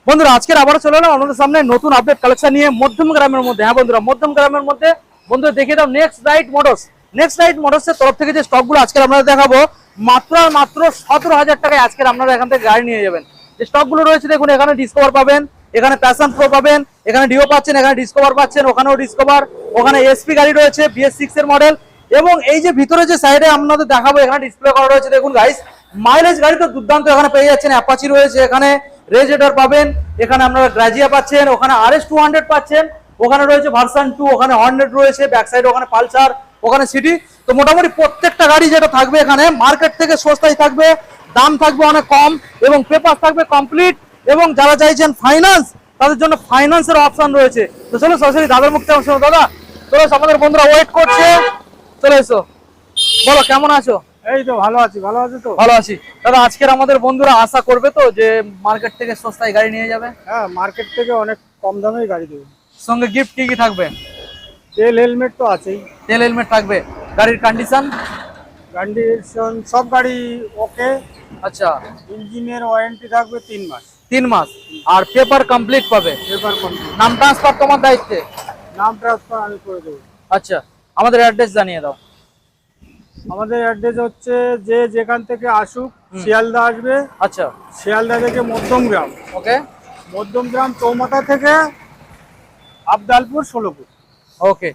বন্ধুরা আজকের আবার চলে এলাম আমাদের সামনে নতুন আপডেট কালেকশন নিয়ে মধ্যম গ্রামের মধ্যে। হ্যাঁ বন্ধুরা, মধ্যম গ্রামের মধ্যে বন্ধুরা দেখিয়ে দাও next right motors. Next right মোটরসের তরফ থেকে যে স্টকগুলো আজকে আপনাদের দেখাবো মাত্র 17,000 টাকায় আজকে আপনারা এখান থেকে গাড়ি নিয়ে যাবেন। যে স্টকগুলো রয়েছে দেখুন, এখানে ডিসকভার পাবেন, এখানে প্যাশন প্রো পাবেন, এখানে ডিও পাচ্ছেন, এখানে ডিসকভার পাচ্ছেন, ওখানেও ডিসকভার, ওখানে এসপি গাড়ি রয়েছে BS6 এর মডেল। এবং এই যে ভিতরে যে সাইডে আপনাদের দেখাবো এখানে ডিসপ্লে করা রয়েছে দেখুন গাইস, মাইলেজ গাড়ি তো দুর্দান্ত এখানে পেয়ে যাচ্ছেন। অ্যাপাচি রয়েছে, এখানে রেজেডার পাবেন, এখানে আপনারা গ্রাজিয়া পাচ্ছেন, ওখানে RS200 পাচ্ছেন, ওখানে রয়েছে ভার্সন 2, ওখানে হর্নেট রয়েছে, ব্যাক সাইড ওখানে পালসার, ওখানে সিটি। তো মোটামুটি প্রত্যেকটা গাড়ি যেটা থাকবে এখানে মার্কেট থেকে সস্তায় থাকবে, দাম থাকবে অনেক কম এবং পেপার থাকবে কমপ্লিট। এবং যারা চাইছেন ফাইন্যান্স তাদের জন্য ফাইন্যান্সের অপশন রয়েছে। তো চলো সরাসরি দাদার মুখ থেকে শোনো। দাদা চলো, আমাদের বন্ধুরা ওয়েট করছে, চলে এসো, বলো কেমন আছো? এই তো ভালো আছি। ভালো আছি তো? ভালো আছি দাদা। আজকের আমাদের বন্ধুরা আশা করবে তো যে মার্কেট থেকে সস্তায় গাড়ি নিয়ে যাবে? হ্যাঁ, মার্কেট থেকে অনেক কম দামেই গাড়ি দেবো। সঙ্গে গিফট কি কি থাকবে? তেল হেলমেট তো আছেই। তেল হেলমেট থাকবে। গাড়ির কন্ডিশন? কন্ডিশন সব গাড়ি ওকে। আচ্ছা, ইঞ্জিনের ওয়ারেন্টি থাকবে 3 মাস। 3 মাস। আর পেপার কমপ্লিট পাবে? Paper complete. নাম ট্রান্সফার তোমার দায়িত্বে? নাম ট্রান্সফার আমি করে দেবো। আচ্ছা, আমাদের অ্যাড্রেস জানিয়ে দাও। আমাদের অ্যাড্রেস হচ্ছে যে যেখান থেকে আসুক, শিয়ালদা আসবে। আচ্ছা, শিয়ালদা থেকে মধ্যমগ্রাম, ওকে মধ্যমগ্রাম চৌমাথা থেকে আবদালপুর 16পুর। ওকে।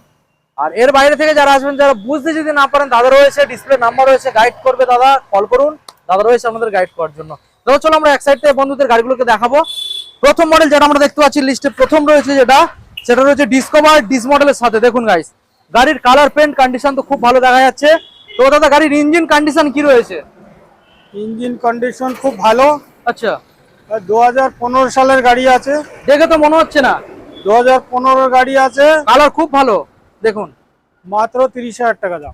আর এর বাইরে থেকে যারা আসবেন, যারা বুঝতে যদি না পারেন, দাদা রয়েছে, ডিসপ্লে নাম্বার রয়েছে, গাইড করবে। দাদা কল করুন, দাদা রয়েছে আমাদের গাইড করার জন্য। দাদা চলো আমরা এক সাইড থেকে বন্ধুদের গাড়িগুলোকে দেখাবো। প্রথম মডেল যেটা আমরা দেখতে পাচ্ছি লিস্টে প্রথম রয়েছে সেটা রয়েছে ডিসকভার ডিস মডেলের সাথে। দেখুন গাইস, গাড়ির কালার পেন্ট কন্ডিশন তো খুব ভালো দেখা যাচ্ছে। তো দাদা গাড়ির ইঞ্জিন কন্ডিশন কি রয়েছে? ইঞ্জিন কন্ডিশন খুব ভালো। আচ্ছা, 2015 সালের গাড়ি আছে। দেখে তো মনে হচ্ছে না। 2015 গাড়ি আছে। কালার খুব ভালো। দেখুন মাত্র 30,000 টাকা দাম।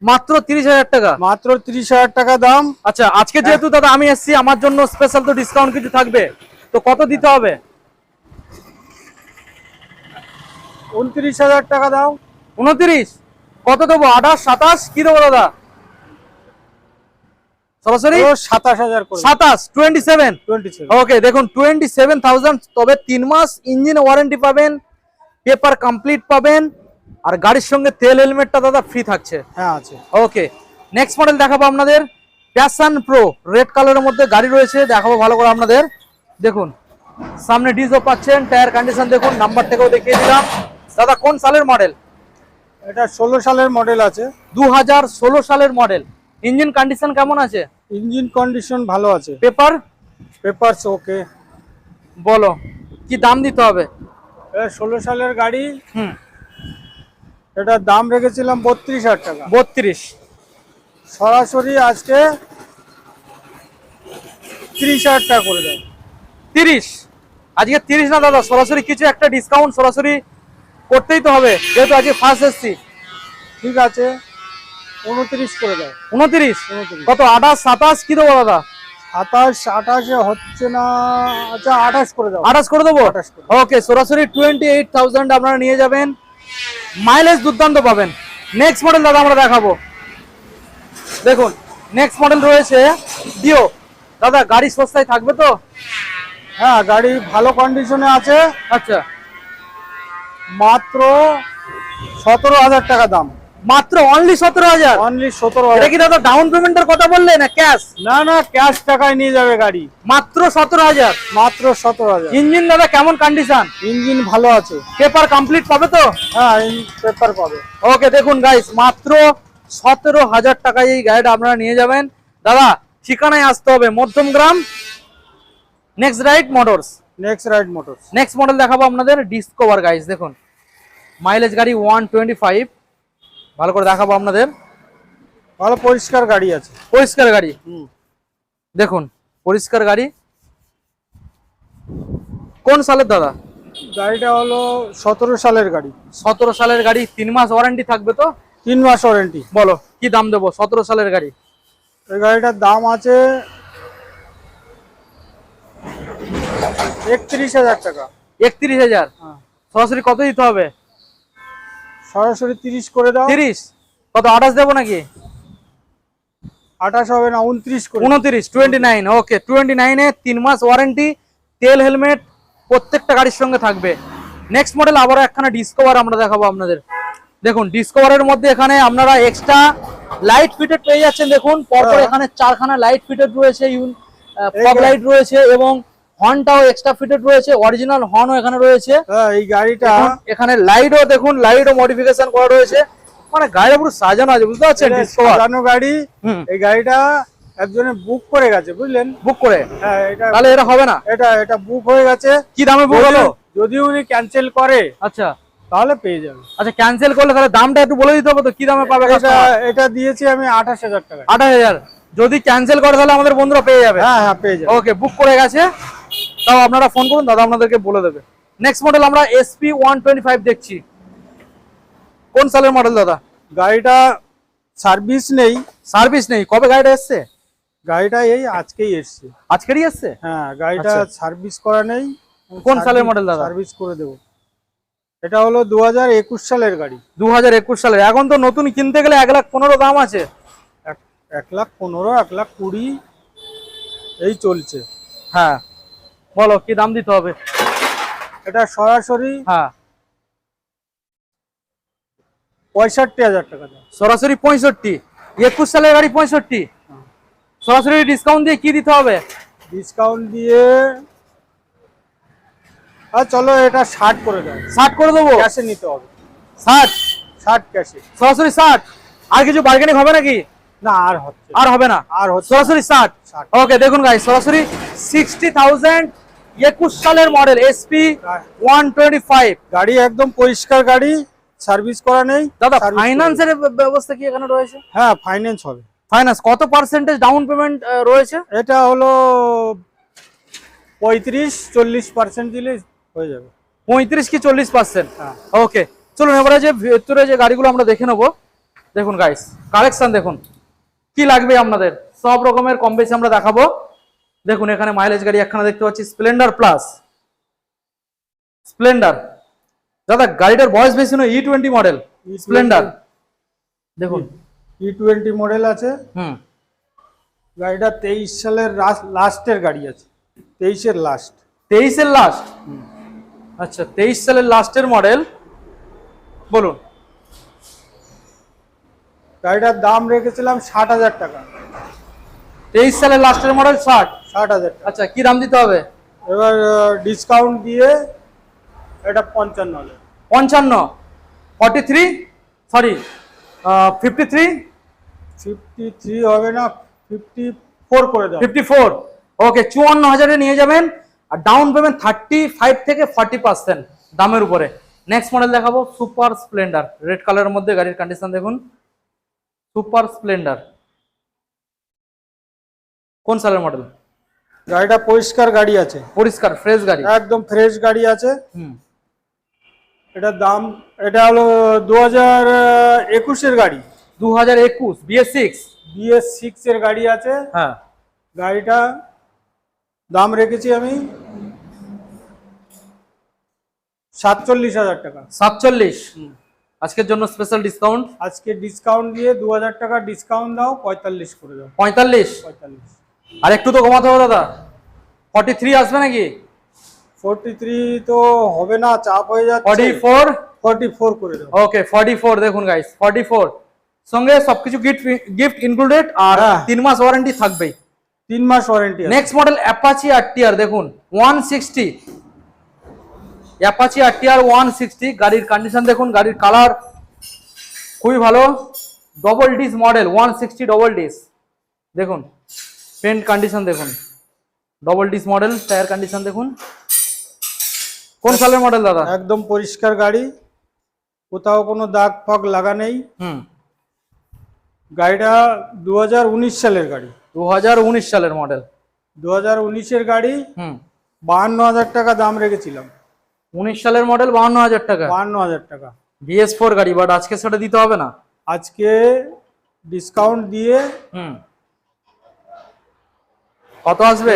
মাত্র 30,000 টাকা? মাত্র 30,000 টাকা দাম। আচ্ছা, আজকে যেহেতু দাদা আমি এসেছি, আমার জন্য স্পেশাল তো ডিসকাউন্ট কিছু থাকবে, তো কত দিতে হবে? 29,000 টাকা দাও। 29? কত দেবো? 28, 27 কি দেবো দাদা? সরাসরি 27,000 করে। 27, 27। 27। ওকে, দেখুন 27,000। তবে 3 মাস ইঞ্জিন ওয়ারেন্টি পাবেন, পেপার কমপ্লিট পাবেন, আর গাড়ির সঙ্গে তেল হেলমেটটা দাদা ফ্রি থাকছে। হ্যাঁ আছে। ওকে, নেক্সট মডেল দেখাবো আপনাদের প্যাশন প্রো। রেড কালারের মধ্যে গাড়ি রয়েছে, দেখাবো ভালো করে আপনাদের। দেখুন সামনে ডিজও পাচ্ছেন, টায়ার কন্ডিশন দেখুন, নাম্বার থেকেও দেখিয়ে দিলাম। দাদা কোন সালের মডেল? এটা 16 সালের মডেল আছে। 2016 সালের মডেল। ইঞ্জিন কন্ডিশন কেমন আছে? ইঞ্জিন কন্ডিশন ভালো আছে। পেপার? পেপারস ওকে। বলো কি দাম দিতে হবে? এটা 16 সালের গাড়ি। হুম, এটা দাম রেখেছিলাম 32,000 টাকা। 32। সরাসরি আজকে 30,000 টাকা করে দাও। 30? আজকে 30 না দাদা, সরাসরি কিছু একটা ডিসকাউন্ট সরাসরি করতেই তো হবে, যেহেতু আজকে ফার্স্ট এসছি। ঠিক আছে, 29 করে দাও। 29? 29। কত? 28, 27 কি দেবো দাদা? 28 হচ্ছে না। আচ্ছা 28 করে দাও। 28 করে দেবো? 28 করে। ওকে, সরাসরি 28,000 আপনারা নিয়ে যাবেন, মাইলেজ দুর্দান্ত পাবেন। নেক্সট মডেল দাদা আমরা দেখাবো। দেখুন নেক্সট মডেল রয়েছে ডিও। দাদা গাড়ি সস্তায় থাকবে তো? হ্যাঁ, গাড়ি ভালো কন্ডিশনে আছে। আচ্ছা, মাত্র 17,000 টাকা দাম। মাত্র অনলি 17,000? অনলি 17,000। এটা কি দাদা ডাউন পেমেন্টের কথা বললে না ক্যাশ? না না, ক্যাশ টাকায় নিয়ে যাবে গাড়ি। মাত্র 17,000? মাত্র 17,000। ইঞ্জিন দাদা কেমন কন্ডিশন? ইঞ্জিন ভালো আছে। পেপার কমপ্লিট পাবে তো? হ্যাঁ, পেপার পাবে। ওকে, দেখুন গাইস, মাত্র 17,000 টাকায় এই গাড়িটা আপনারা নিয়ে যাবেন। দাদা ঠিকানায় আসতে হবে Madhyamgram, next right motors. Next ride motors. Next model দেখাবো আপনাদের ডিসকভার গাইস। দেখুন মাইলেজ গাড়ি 125, ভালো করে দেখাবো আপনাদের। ভালো পরিষ্কার গাড়ি আছে। পরিষ্কার গাড়ি। দেখুন পরিষ্কার গাড়ি। কোন সালের দাদা? গাড়িটা হলো 17 সালের গাড়ি। 17 সালের গাড়ি। 3 মাস ওয়ারেন্টি থাকবে তো? 3 মাস ওয়ারেন্টি। বলো কি দাম দেবো? 17 সালের গাড়ি। এই গাড়িটার দাম আছে 31,000 টাকা। 31,000? হ্যাঁ। সরাসরি কত দিতে হবে? সরাসরি 30 করে দাও। 30? কত? 28 দেবো নাকি? 28 হবে না, 29 করে। 29, 29। ওকে, 29-এ 3 মাস ওয়ারেন্টি, তেল হেলমেট প্রত্যেকটা গাড়ির সঙ্গে থাকবে। নেক্সট মডেল আবারও একখানা ডিসকভার আমরা দেখাবো আপনাদের। দেখুন ডিসকভারের মধ্যে এখানে আপনারা এক্সট্রা লাইট ফিটেড পেয়ে যাচ্ছেন। দেখুন পরপর এখানে 4খানা লাইট ফিটেড রয়েছে, ফগ লাইট রয়েছে এবং হর্নটাও এক্সট্রা ফিটেড রয়েছে, অরিজিনাল হর্নও এখানে রয়েছে। এই গাড়িটা এখানে লাইটও দেখুন, লাইটও মডিফিকেশন করা রয়েছে, মানে গাড়িটা পুরো সাজানো আছে, বুঝতে পারছেন? সাজানো গাড়ি। এই গাড়িটা একজনে বুক করে গেছে, বুঝলেন? বুক করে? হ্যাঁ, এটা তাহলে এটা হবে না? এটা বুক হয়ে গেছে। কি দামে বুক হলো? যদি উনি ক্যান্সেল করে আচ্ছা তাহলে পেয়ে যাবে। আচ্ছা, ক্যান্সেল করলে তাহলে দামটা একটু বলে দিতে হবে তো, কি দামে পাবে? এটা দিয়েছি আমি 28,000 টাকা। 28,000। যদি ক্যান্সেল করে তাহলে আমাদের বন্ধুরা পেয়ে যাবে? হ্যাঁ হ্যাঁ, পেয়ে যাবে। ওকে, বুক করে গেছে, তাও আপনারা ফোন করুন, দাদা আপনাদেরকে বলে দেবে। নেক্সট মডেল আমরা SP 125 দেখছি। কোন সালের মডেল দাদা? গাড়িটা সার্ভিস নেই। সার্ভিস নেই? কবে গাড়িটা এসছে? গাড়িটা এই আজকেই এসছে। আজকেরই এসছে? হ্যাঁ, গাড়িটা আচ্ছা। সার্ভিস করা নেই। কোন সালের মডেল দাদা? সার্ভিস করে দেবো। এটা হলো 2021 সালের গাড়ি। 2021 সালের। এখন তো নতুন কিনতে গেলে 1,15,000 দাম আছে। 1,15,000, 1,20,000 এই চলছে। হ্যাঁ, বলো কি দাম দিতে হবে? এটা সরাসরি হ্যাঁ 65,000 টাকা দাম। সরাসরি 65। 21 সালের গাড়ি 65। সরাসরি ডিসকাউন্ট দিয়ে কি দিতে হবে? ডিসকাউন্ট দিয়ে চলো এটা 60 করে দাও। 60 করে দেবো? ক্যাশে নিতে হবে। 60 ক্যাশে। সরাসরি 60। আর কিছু বার্গেনিং হবে নাকি? না, আর হচ্ছে আর হবে না, আর হচ্ছে সরাসরি 60। ওকে, দেখুন গাইস, সরাসরি 60,000 21 সালের মডেল SP 125। গাড়ি একদম পরিষ্কার গাড়ি, সার্ভিস করা নেই দাদা ফাইন্যান্সের ব্যবস্থা কি এখানে রয়েছে? হ্যাঁ, ফাইন্যান্স হবে। ফাইন্যান্স কত পার্সেন্টেজ ডাউন পেমেন্ট রয়েছে? এটা হলো 35-40% দিলে হয়ে যাবে। 35 কি 40%? হ্যাঁ। ওকে, চলুন এবারে যে ভেতরে যে গাড়িগুলো আমরা দেখে নেবো। দেখুন গাইস, কালেকশন দেখুন, কি লাগবে আপনাদের সব রকমের কম বেশি আমরা দেখাবো। দেখুন এখানে মাইলেজ গাড়ি একখানা দেখতে পাচ্ছি, স্প্লেন্ডার প্লাস। স্প্লেন্ডার দাদা গাড়িটার বয়স বেশি নয়, E20 মডেল স্প্লেন্ডার। দেখুন E20 মডেল আছে। হুম, গাড়িটা 23 সালের লাস্টের গাড়ি আছে। 23-এর লাস্ট। 23-এর লাস্ট? আচ্ছা, 23 সালের লাস্টের মডেল। বলুন। গাড়িটার দাম রেখেছিলাম 60,000 টাকা। 23 সালের লাস্টের মডেল 60,000 টাকা। আচ্ছা, কি দাম দিতে হবে? এবার ডিসকাউন্ট দিয়ে এটা 55 হলো। 55? 43? সরি 53? 53 হবে না, 54 করে দাও। 54? ওকে, 54,000-এ নিয়ে যাবেন। আর ডাউন পেমেন্ট 35 থেকে 40% দামের উপরে। নেক্সট মডেল দেখাবো সুপার স্প্লেন্ডার, রেড কালারের মধ্যে গাড়ির কন্ডিশন দেখুন। সুপার স্প্লেন্ডার কোন সালের মডেল? গাড়িটা পরিষ্কার গাড়ি আছে, পরিষ্কার ফ্রেশ গাড়ি, একদম ফ্রেশ গাড়ি আছে। হুম। এটার দাম, এটা হলো 2021-এর গাড়ি। 2021 BS6? BS6 এর গাড়ি আছে। হ্যাঁ। গাড়িটা দাম রেখেছি আমি 47,000 টাকা। 47? আজকের জন্য স্পেশাল ডিসকাউন্ট। আজকে ডিসকাউন্ট দিয়ে 2,000 টাকা ডিসকাউন্ট দাও, 45 করে দাও। 45? 45। আর একটু তো কমাতে হবে দাদা। 43 আসবে নাকি? 43 তো হবে না, চাপ হয়ে যাচ্ছে। 44 করে দাও। ওকে, 44 দেখুন গাইস, 44 সঙ্গে সবকিছু গিফট ইনক্লুডেড। আর 3 মাস ওয়ারেন্টি থাকবেই। 3 মাস warranty. Next model Apache RTR দেখুন 160। অ্যাপাচি RTR 160 গাড়ির কন্ডিশন দেখুন, গাড়ির কালার খুবই ভালো। Double disc model 160 double disc. দেখুন পেন্ট কন্ডিশন দেখুন, double disc model. Tyre condition দেখুন। কোন সালের মডেল দাদা? একদম পরিষ্কার গাড়ি, কোথাও কোনো দাগ ফাগ লাগা নেই। হুম। গাড়িটা 2019 সালের গাড়ি। 2019 সালের মডেল। 2019-এর গাড়ি। হুম। 52,000 টাকা দাম রেখেছিলাম। 19 সালের মডেল 52,000 টাকা। 52,000 টাকা। BS4 গাড়ি, বাট আজকে সেটা দিতে হবে না। আজকে ডিসকাউন্ট দিয়ে হুম, কত আসবে?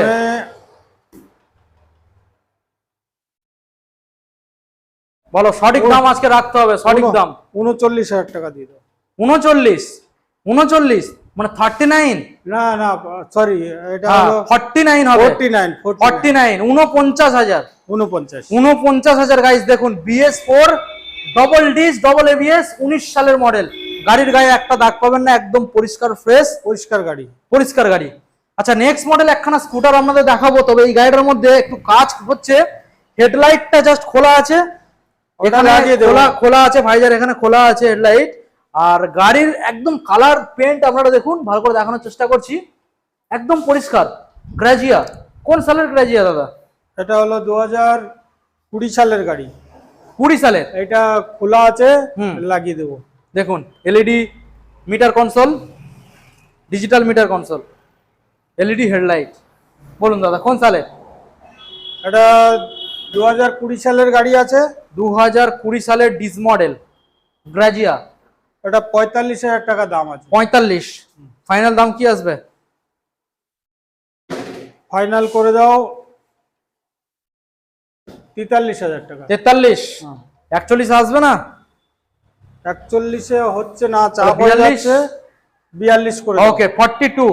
বলো সঠিক দাম আজকে রাখতে হবে, সঠিক দাম। 39,000 টাকা দিয়ে দাও। 39? মানে 39, না না সরি, এটা হ্যাঁ হলো 49 হবে, 49 49, 49,000, 49। 49,000 গাইস। দেখুন BS4 double disc double ABS 19 সালের মডেল। গাড়ির গায়ে একটা দাগ পাবেন না, একদম পরিষ্কার ফ্রেশ, পরিষ্কার গাড়ি। পরিষ্কার গাড়ি। আচ্ছা নেক্সট মডেল একখানা স্কুটার আপনাদের দেখাবো, তবে এই গাড়িটার মধ্যে একটু কাজ হচ্ছে, হেডলাইটটা জাস্ট খোলা আছে, ওটা এখানে লাগিয়ে দেবো। খোলা আছে ভাইজার, এখানে খোলা আছে হেডলাইট। আর গাড়ির একদম কালার পেন্ট আপনারা দেখুন, ভালো করে দেখানোর চেষ্টা করছি, একদম পরিষ্কার। গ্রাজিয়া, কোন সালের গ্রাজিয়া দাদা? এটা হলো 2020 সালের গাড়ি। 20 সালের। এটা খোলা আছে, হুম। লাগিয়ে দেবো। দেখুন LED metre console, digital meter console, LED headlight. বলুন দাদা কোন সালের? এটা 2020 সালের গাড়ি আছে। 2020 সালের ডিস মডেল গ্রাজিয়া। এটা 45,000 টাকা দাম আছে। 45। ফাইনাল দাম কি আসবে? ফাইনাল করে দাও 43,000 টাকা। 43। 41 আসবে না? 41-এ হচ্ছে না, চা তাহলে পড়ে 42? যাচ্ছে। 42 করে দাও। ওকে 42।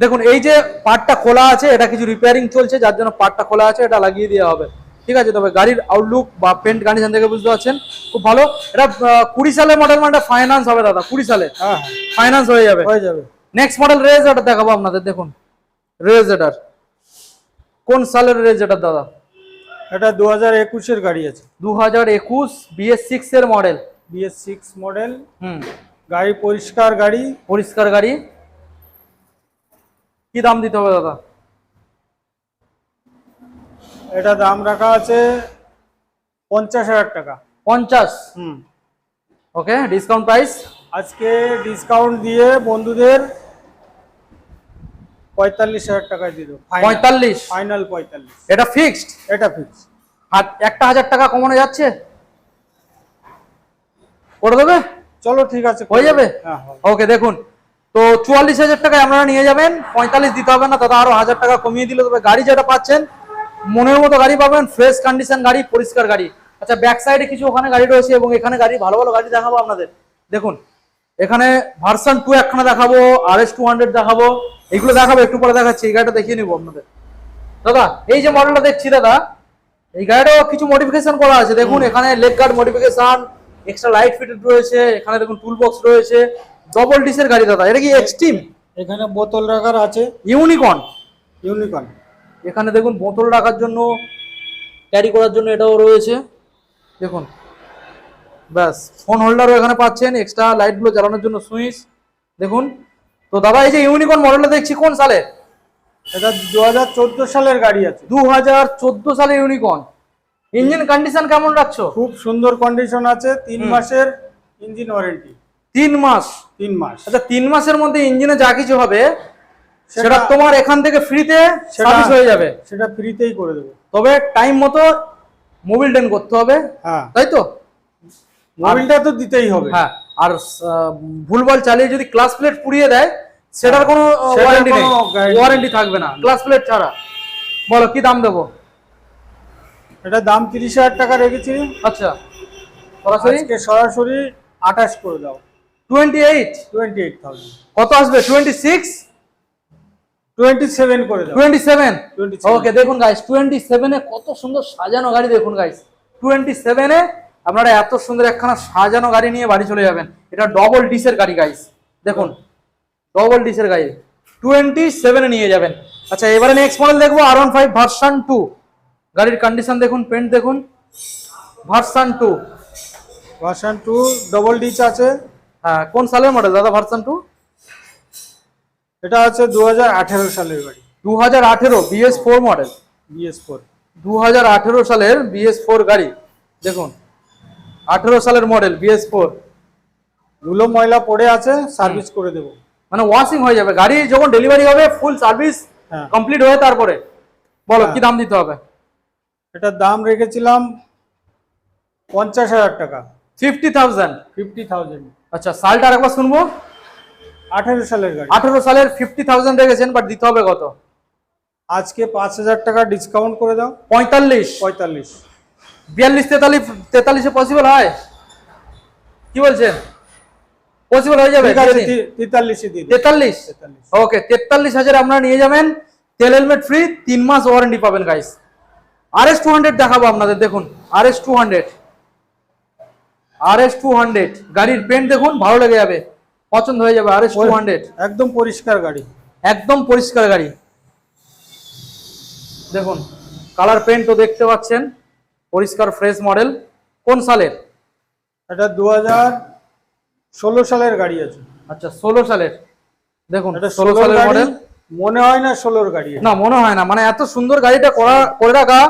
দেখুন এই যে পার্টটা খোলা আছে, এটা কিছু রিপেয়ারিং চলছে, যার জন্য পার্টটা খোলা আছে, এটা লাগিয়ে দেওয়া হবে, ঠিক আছে। তবে গাড়ির আউটলুক বা পেন্ট কন্ডিশন থেকে বুঝতে পারছেন খুব ভালো। এটা 20 সালের মডেল, মানে ফাইন্যান্স হবে দাদা, 20 সালে হ্যাঁ ফাইন্যান্স হয়ে যাবে। হয়ে যাবে। নেক্সট মডেল রেজ এটা দেখাবো আপনাদের। দেখুন রেজ, এটার কোন সালের রেজ এটা দাদা? এটা 2021-এর গাড়ি আছে। 2021 BS6 এর মডেল। BS6 model. হুম, গাড়ি পরিষ্কার গাড়ি। পরিষ্কার গাড়ি। কি দাম দিতে হবে দাদা? এটা দাম রাখা আছে 50,000 টাকা। 50। হুম। ওকে, ডিসকাউন্ট প্রাইস? আজকে ডিসকাউন্ট দিয়ে বন্ধুদের 45,000 টাকায় দিয়ে দেবো। 45। ফাইনাল 45। এটা ফিক্সড? এটা ফিক্স। আর 1,000 টাকা কমানো যাচ্ছে? করে দেবে? চলো ঠিক আছে, হয়ে যাবে? হ্যাঁ হবে। ওকে দেখুন, তো 44,000 টাকায় আপনারা নিয়ে যাবেন, 45 দিতে হবে না দাদা, আরো 1,000 টাকা কমিয়ে দিলে তবে গাড়ি যেটা পাচ্ছেন মনের মতো গাড়ি পাবেন, ফ্রেশ কন্ডিশন গাড়ি, পরিষ্কার গাড়ি। আচ্ছা ব্যাক সাইডে কিছু ওখানে গাড়ি রয়েছে এবং এখানে গাড়ি, ভালো ভালো গাড়ি দেখাবো আপনাদের। দেখুন এখানে ভার্সন 2 একখানা দেখাবো, RS200 দেখাবো, এগুলো দেখাবো, একটু পরে দেখাচ্ছি। এই গাড়িটা দেখিয়ে নিবো আপনাদের। দাদা এই যে মডেলটা দেখছি দাদা, এই গাড়িটাও কিছু মডিফিকেশন করা আছে। দেখুন এখানে leg guard modification, extra light fitted রয়েছে, এখানে দেখুন টুল বক্স রয়েছে, ডবল ডিসের গাড়ি দাদা। এটা কি এক্সট্রিম? এখানে বোতল রাখার আছে। ইউনিকর্ন। ইউনিকর্ন। এখানে দেখুন বোতল রাখার জন্য, ক্যারি করার জন্য এটাও রয়েছে। দেখুন ব্যাস, ফোন হোল্ডারও এখানে পাচ্ছেন, এক্সট্রা লাইটগুলো জ্বালানোর জন্য সুইচ। দেখুন তো দাদা এই যে ইউনিকর্ন মডেলটা দেখছি কোন সালে? এটা 2014 সালের গাড়ি আছে। 2014 সালে ইউনিকর্ন। ইঞ্জিন কন্ডিশন কেমন রাখছো? খুব সুন্দর কন্ডিশন আছে। 3 মাসের ইঞ্জিন ওয়ারেন্টি। 3 মাস? 3 মাস। আচ্ছা 3 মাসের মধ্যে ইঞ্জিনে যা কিছু হবে সেটা সেটা- তোমার এখান থেকে ফ্রিতে সেটা- সার্ভিস হয়ে যাবে, সেটা ফ্রিতেই করে দেবো। তবে টাইম মতো মোবিল টেন করতে হবে, হ্যাঁ, তাই তো? মোবিলটা তো দিতেই হবে। হ্যাঁ, আর ভুলভাল চালিয়ে যদি ক্লাস প্লেট পুড়িয়ে দেয় সেটার কোনো সেটার ওয়ারেন্টি নেই, কোনো guarantee ওয়ারেন্টি থাকবে না ক্লাস প্লেট ছাড়া। বলো কি দাম দেবো? এটা দাম 30,000 টাকা রেখেছি। আচ্ছা সরাসরি আজকে সরাসরি 28 করে দাও। 28। 28,000। কত আসবে? 26? 27 করে দাও। 27। 27 ওকে দেখুন গাইস, 27 এ কত সুন্দর সাজানো গাড়ি। দেখুন গাইস 27 এ আপনারা এত সুন্দর একখানা সাজানো গাড়ি নিয়ে বাড়ি চলে যাবেন। এটা ডবল ডিসের গাড়ি গাইস, দেখুন ডবল ডিসের গাড়ি 27 এ নিয়ে যাবেন। আচ্ছা এবারে নেক্সট মডেল দেখবো R15 ভার্সন 2। গাড়ির কন্ডিশন দেখুন, পেন্ট দেখুন, ভার্সন 2। ভার্সন 2 ডবল ডিচ আছে। হ্যাঁ কোন সালের মডেল দাদা ভার্সন 2? এটা আছে 2018 সালের গাড়ি। 2018 BS4 মডেল। BS4 2018 সালের BS4 গাড়ি। দেখুন 18 সালের মডেল BS4। ধুলো ময়লা পড়ে আছে, সার্ভিস করে দেবো। মানে ওয়াশিং হয়ে যাবে, গাড়ি যখন ডেলিভারি হবে ফুল সার্ভিস হ্যাঁ। কমপ্লিট হয়ে তারপরে। বলো হ্যাঁ। কি দাম দিতে হবে? এটার দাম রেখেছিলাম 50,000 টাকা। 50,000। 50,000। আচ্ছা সালটা আরেকবার শুনবো। 18 সালের গাড়ি। 18 সালের 50,000 রেখেছেন, বাট দিতে হবে কত? আজকে 5,000 টাকা ডিসকাউন্ট করে দাও। 45। 45। 42, 43 পসিবল হয়? কি বলছেন? পসিবল হয়ে যাবে? ঠিক আছে, 43 দিয়ে দিন। 43? 43। ওকে, 43,000 আপনারা নিয়ে যাবেন, তেল হেলমেট ফ্রি, 3 মাস ওয়ারেন্টি পাবেন গাইস। RS200 দেখাবো আপনাদের, দেখুন RS200 গাড়ির পেন্ট দেখুন, ভালো লেগে যাবে, পছন্দ হয়ে যাবে। RS200 একদম পরিষ্কার গাড়ি, একদম পরিষ্কার গাড়ি, দেখুন কালার পেন্টও দেখতে পাচ্ছেন, পরিষ্কার ফ্রেশ মডেল। কোন সালের? এটা 2016 সালের গাড়ি আছে। আচ্ছা, 16 সালের, দেখুন এটা 16 সালের গাড়ি, মডেল। মনে হয় না 16 গাড়ি এটা। না, মনে হয় না, মানে এত সুন্দর গাড়িটা করে রাখা,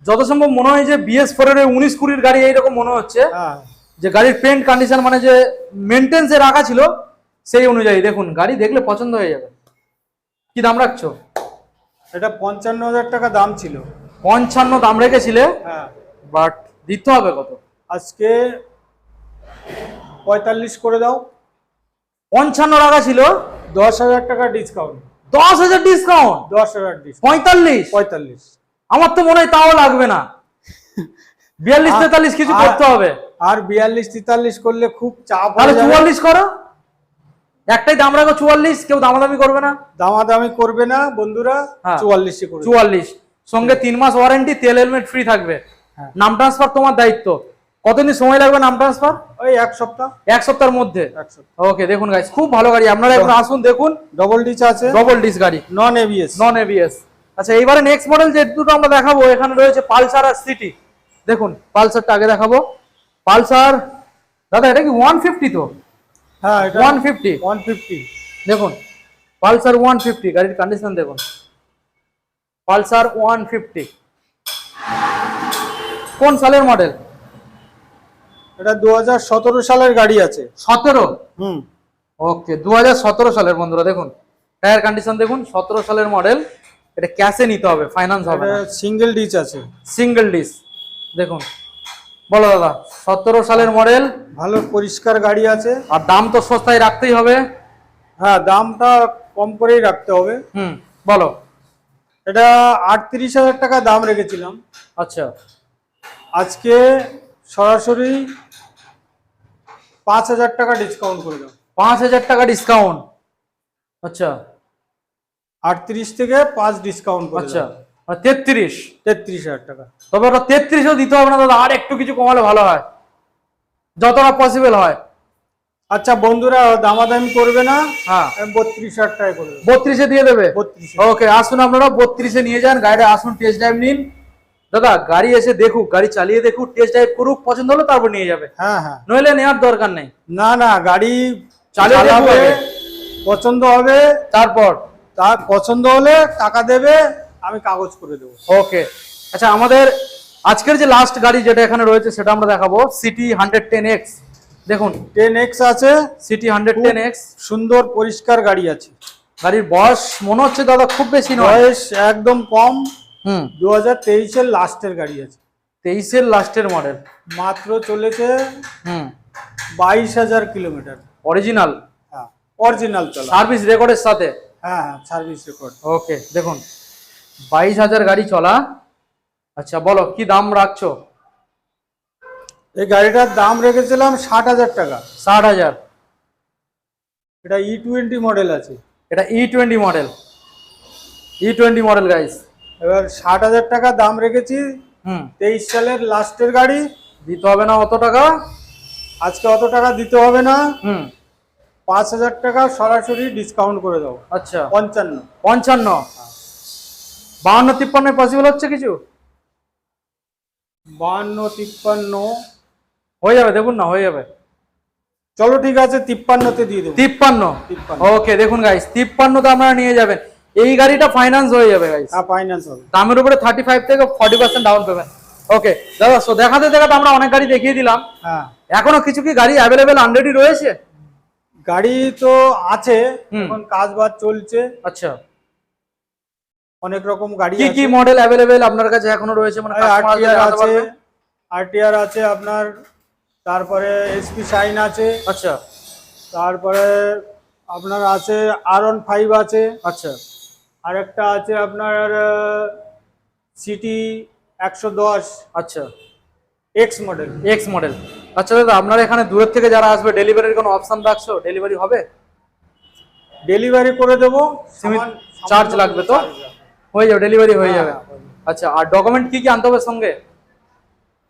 যত সম্ভব মনে হয় যে BS4 এর 19-20 গাড়ি এইরকম মনে হচ্ছে, হ্যাঁ, যে গাড়ির পেন্ট কন্ডিশন মানে যে মেনটেন্সে রাখা ছিল সেই অনুযায়ী। দেখুন গাড়ি দেখলে পছন্দ হয়ে যাবে। কি দাম রাখছো? এটা 55,000 টাকা দাম ছিল। 55 দাম রেখেছিলে, হ্যাঁ, বাট দিতে হবে কত? আজকে 45 করে দাও। 55 টাকা ছিল, 10,000 টাকা ডিসকাউন্ট। 10,000 discount, 10,000 discount. 45? 45। আমার তো মনে হয় তাও লাগবে না, 42-43 কিছু করতে হবে। আর 42-43 করলে খুব চাপ তাহলে হয়ে যাবে। 44 করো, একটাই দাম রাখো 44, কেউ দামাদামি করবে না। দামাদামি করবে না বন্ধুরা, হ্যাঁ। 44 করে দাও। 44, সঙ্গে 3 মাস ওয়ারেন্টি, তেল হেলমেট ফ্রি থাকবে। হ্যাঁ। নাম ট্রান্সফার তোমার দায়িত্ব। কতদিন সময় লাগবে নাম ট্রান্সফার? ওই 1 সপ্তাহ। 1 সপ্তাহের মধ্যে। 1 সপ্তাহ। ওকে, দেখুন গাইস খুব ভালো গাড়ি, আপনারা এখন আসুন দেখুন। ডবল ডিচ আছে, ডবল ডিস গাড়ি, নন এবিএস। Non ABS. আচ্ছা, এইবারে নেক্সট মডেল যে দুটো আমরা দেখাবো, এখানে রয়েছে পালসার আর সিটি। দেখুন পালসারটা আগে দেখাবো। পালসার দাদা এটা কি 150? তো হ্যাঁ, এটা 150। 150। দেখুন পালসার 150, গাড়ির কন্ডিশন দেখুন, পালসার 150। কোন সালের মডেল? এটা 2017 সালের গাড়ি আছে। 17? হুম। ওকে, 2017 সালের বন্ধুরা, দেখুন টায়ার কন্ডিশন দেখুন, 17 সালের মডেল। এটা ক্যাশে নিতে হবে, ফাইন্যান্স হবে এটা না। সিঙ্গেল ডিচ আছে। সিঙ্গেল ডিস, দেখুন বলো দাদা, 17 সালের মডেল, ভালো পরিষ্কার গাড়ি আছে। আর দাম তো সস্তায় রাখতেই হবে। হ্যাঁ, দামটা কম করেই রাখতে হবে। বলো। এটা 38,000 টাকা দাম রেখেছিলাম, আচ্ছা, আজকে সরাসরি 5,000 টাকা ডিসকাউন্ট করে দাও। 5,000 টাকা ডিসকাউন্ট। আচ্ছা 38 থেকে 5 ডিসকাউন্ট করে আচ্ছা, দাও। আর 33? 33,000 টাকা। তবে ওটা 33ও দিতে হবে না দাদা, আর একটু কিছু কমালে ভালো হয়, যতটা পসিবল হয়। আচ্ছা বন্ধুরা, দামাদামি করবে না। হ্যাঁ, আমি 32,000 টাকা করে দেবো। 32-এ দিয়ে দেবে? 32। ওকে, আসুন আপনারা 32-এ নিয়ে যান গাড়িটা, আসুন টেস্ট ড্রাইভ নিন। দাদা গাড়ি এসে দেখুক, গাড়ি চালিয়ে দেখুক, টেস্ট ড্রাইভ করুক, পছন্দ হলো তারপর নিয়ে যাবে, হ্যাঁ হ্যাঁ, নইলে নেওয়ার দরকার নেই। না না, গাড়ি চালিয়ে দেখবো চালাবে, আগে। পছন্দ হবে, তারপর তার পছন্দ হলে টাকা দেবে, আমি কাগজ করে দেবো। ওকে। আচ্ছা, আমাদের আজকের যে লাস্ট গাড়ি যেটা এখানে রয়েছে সেটা আমরা দেখাবো, সিটি 110X। দেখুন 10X আছে, সিটি 110X, সুন্দর পরিষ্কার গাড়ি আছে। গাড়ির বয়স মনে হচ্ছে দাদা খুব বেশি নয়। বয়স একদম কম, 2023 এর লাস্টের গাড়ি আছে। 23-এর লাস্টের মডেল, মাত্র চলেছে 22,000 কিলোমিটার। অরিজিনাল, হ্যাঁ, অরিজিনাল চলা। সার্ভিস রেকর্ডের সাথে। হ্যাঁ হ্যাঁ, সার্ভিস রেকর্ড। ওকে, দেখুন 22,000 গাড়ি চলা। আচ্ছা বলো কি দাম রাখছো? এই গাড়িটার দাম রেখেছিলাম 60,000 টাকা। 60,000? এটা E20 মডেল আছে। এটা E20 model, E20 model guys. এবার 60,000 টাকা দাম রেখেছি। 23 সালের লাস্টের গাড়ি। দিতে হবে না অত টাকা, আজকে অত টাকা দিতে হবে না। 5,000 টাকা সরাসরি ডিসকাউন্ট করে দাও। আচ্ছা 55। 55? 52-53 পসিবল হচ্ছে কিছু? 52-53 হয়ে যাবে, দেখুন না হয়ে যাবে। চলো ঠিক আছে, 53-তে দিয়ে দেবো। 53? ওকে, দেখুন গাইস 53-তে আপনারা নিয়ে যাবেন। এই গাড়িটা ফাইন্যান্স হয়ে যাবে গাইস। হ্যাঁ, ফাইন্যান্স হবে। দামের উপরে 35 থেকে 40% ডাউন পেমেন্ট। ওকে দাদা, সো দেখাতে দেখাতে আমরা অনেক গাড়ি দেখিয়ে দিলাম। হ্যাঁ, এখনো কিছু কি গাড়ি অ্যাভেলেবেল অলরেডি রয়েছে? গাড়ি তো আছে, এখন কাজ বাজ চলছে। আচ্ছা, অনেক রকম গাড়ি কি কি আছে। মডেল অ্যাভেলেবেল আপনার কাছে এখনো রয়েছে, মানে কাস্টমার আরটিআর জানাতে আছে, পারবে? আরটিআর আছে আপনার, তারপরে এসপি শাইন আছে, আচ্ছা তারপরে আপনার আছে R15 আছে, আচ্ছা আরেকটা আছে আপনার সিটি 110 আচ্ছা, এক্স মডেল। X model. আচ্ছা দাদা, আপনার এখানে দূরের থেকে যারা আসবে ডেলিভারির কোনো অপশন রাখছো? ডেলিভারি হবে? ডেলিভারি করে দেবো, সীমিত সামান্য চার্জ লাগবে তো? charge লাগবে। হয়ে যাবে, ডেলিভারি হয়ে হ্যাঁ, যাবে। হয়ে যাবে। আচ্ছা, আর ডকুমেন্ট কি কি আনতে হবে সঙ্গে?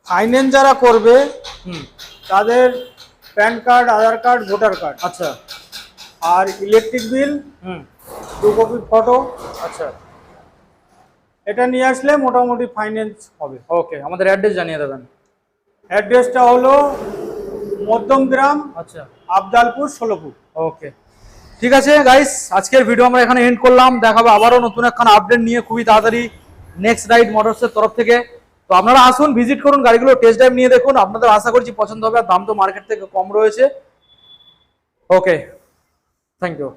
ফাইন্যান্স যারা করবে হুম। তাদের প্যান কার্ড, আধার কার্ড, ভোটার কার্ড, আচ্ছা। আর ইলেকট্রিক বিল, হুম। 2 কপি ফটো, আচ্ছা। এটা নিয়ে আসলে মোটামুটি ফাইন্যান্স হবে। ওকে, আমাদের অ্যাড্রেস জানিয়ে দেবেন। অ্যাড্রেসটা হলো মধ্যমগ্রাম, আচ্ছা। আবদালপুর, 16 ওকে, ঠিক আছে গাইস, আজকের ভিডিও আমরা এখানে এন্ড করলাম। দেখাবো আবারও নতুন একখানা আপডেট নিয়ে খুবই তাড়াতাড়ি নেক্সট রাইড মোটরসের তরফ থেকে। তো আপনারা আসুন, ভিজিট করুন, গাড়িগুলো টেস্ট ড্রাইভ নিয়ে দেখুন, আপনাদের আশা করছি পছন্দ হবে। আর দাম তো মার্কেট থেকে কম রয়েছে। ওকে, থ্যাংক ইউ।